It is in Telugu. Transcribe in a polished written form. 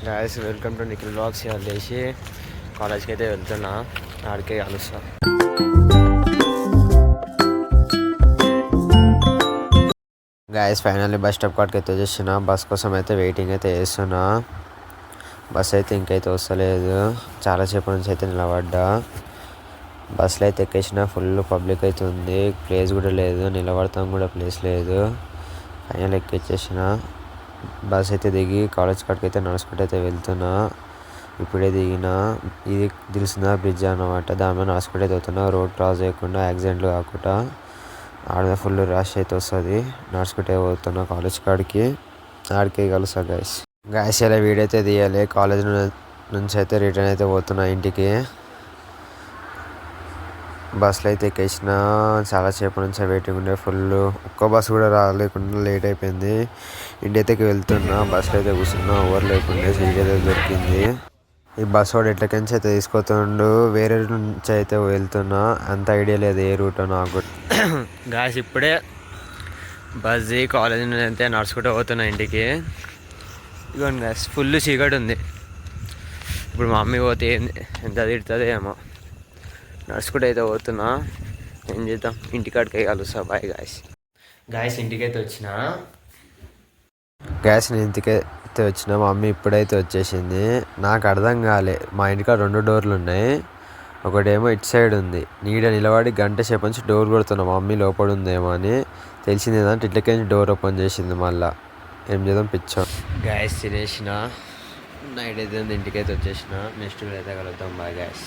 Guys welcome to Nikhil blogs. లేచి కాలేజ్కి అయితే వెళ్తున్నా, ఆడికే కలుస్తా. గాయస్ ఫైనల్లీ బస్ స్టాప్ కాడికి అయితే వచ్చేసిన. బస్ కోసం అయితే వెయిటింగ్ అయితే చేస్తున్నా. బస్ అయితే ఇంకైతే వస్తలేదు. చాలాసేపు నుంచి అయితే నిలబడ్డా. బస్సులో అయితే ఎక్కేసిన. ఫుల్ పబ్లిక్ అయితే ఉంది, ప్లేస్ కూడా లేదు, నిలబడతాం కూడా ప్లేస్ లేదు. ఫైనల్ ఎక్కిచ్చేసిన. బస్ అయితే దిగి కాలేజ్ కాడికి అయితే నడుచుకుంటూ అయితే వెళ్తున్నా. ఇప్పుడే దిగిన. ఇది దిల్సుఖ్నగర్ బ్రిడ్జ్ అన్నమాట. దాని మీద నడుచుకుంటూ అయితే వెళ్తున్నా, రోడ్ క్రాస్ చేయకుండా, యాక్సిడెంట్లు కాకుండా. ఆడ ఫుల్ రష్ అయితే వస్తుంది. నడుచుకుంటే పోతున్నా కాలేజ్ కాడికి. ఆడికే కలుస్తా గాయస్ ఇలా వీడియో అయితే తీయాలి. కాలేజ్ నుంచి అయితే రిటర్న్ అయితే పోతున్నా ఇంటికి. బస్సులో అయితే ఎక్కేసిన. చాలాసేపు నుంచి వెయిటింగ్ ఉండే ఫుల్. ఒక్క బస్సు కూడా రాలేకుండా లేట్ అయిపోయింది. ఇంటి అయితే వెళ్తున్నా. బస్సులో అయితే కూర్చున్నా, ఎవరు లేకుండా సీట్ అయితే దొరికింది. ఈ బస్ వాడు ఎట్లకించి అయితే తీసుకొస్తుండు. వేరే నుంచి అయితే వెళ్తున్నా, అంత ఐడియా లేదు ఏ రూట్ నాకు. గాయస్ ఇప్పుడే బస్ కాలేజ్ నుంచి అయితే నడుచుకుంటూ పోతున్నా ఇంటికి. ఇదిగోండి గాయస్, ఫుల్ చీకటి ఉంది. ఇప్పుడు మా మమ్మీ పోతే ఎంత తిడుతుంది ఏమో. నడుచుకుంటూ అయితే పోతున్నా. ఏం చేద్దాం, ఇంటికాడికి కలుస్తా. బాయ్ గాయస్ ఇంటికైతే వచ్చిన. నేను ఇంటికైతే వచ్చిన. మా మమ్మీ ఇప్పుడైతే వచ్చేసింది. నాకు అర్థం కాలే, మా ఇంటికాడ 2 డోర్లు ఉన్నాయి. ఒకటేమో ఇటు సైడ్ ఉంది. నీడ నిలబడి గంట సేపు నుంచి డోర్ కొడుతున్నా, మా మమ్మీ లోపల ఉందేమో అని. తెలిసింది ఏంటంటే ఇట్లకేంచి డోర్ ఓపెన్ చేసింది. మళ్ళీ ఏం చేద్దాం పిచ్చా. గాయస్ తినేసిన. నైట్ అయితే ఇంటికైతే వచ్చేసిన. నెక్స్ట్ అయితే కలుద్దాం. Bye guys.